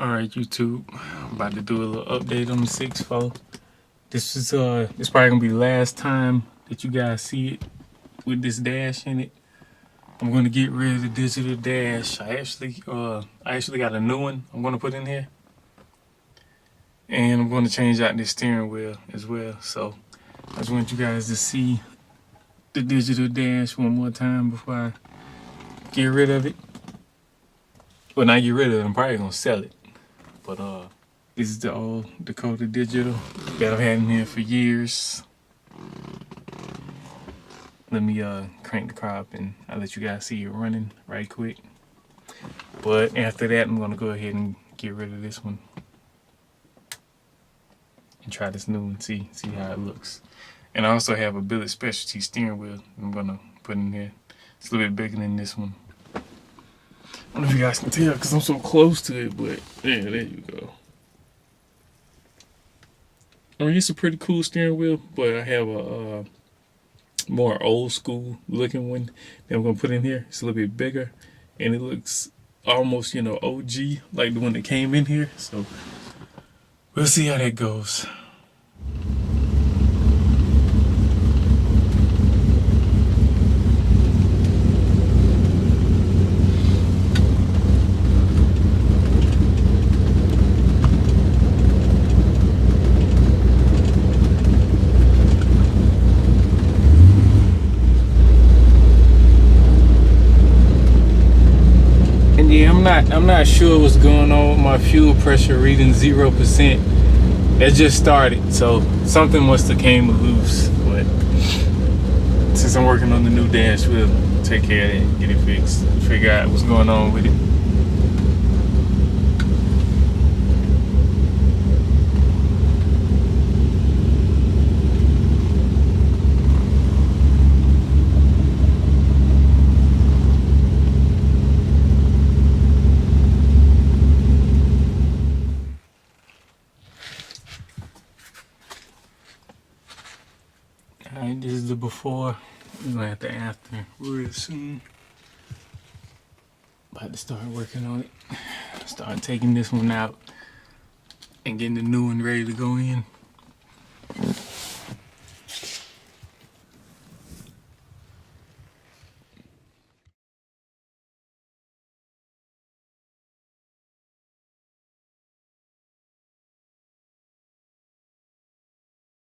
Alright, YouTube, I'm about to do a little update on the 6.4. This is this probably gonna be the last time that you guys see it with this dash in it. I'm gonna get rid of the digital dash. I actually got a new one I'm gonna put in here. And I'm gonna change out this steering wheel as well. So I just want you guys to see the digital dash one more time before I get rid of it. When I get rid of it, I'm probably gonna sell it. But this is the old Dakota Digital that I've had in here for years. Let me crank the car up and I'll let you guys see it running right quick. But after that, I'm gonna go ahead and get rid of this one and try this new one, see how it looks. And I also have a Belair specialty steering wheel I'm gonna put in here. It's a little bit bigger than this one. I don't know if you guys can tell because I'm so close to it, but yeah, there you go. I mean, it's a pretty cool steering wheel, but I have a more old school looking one that I'm gonna put in here. It's a little bit bigger, and it looks almost, OG, like the one that came in here. So we'll see how that goes. Yeah, I'm not sure what's going on with my fuel pressure reading 0%. That just started, so something must have came loose. But since I'm working on the new dash, we'll take care of it, get it fixed, figure out what's going on with it. Alright, this is the before. We're gonna have the after real soon. About to start working on it. Start taking this one out and getting the new one ready to go in.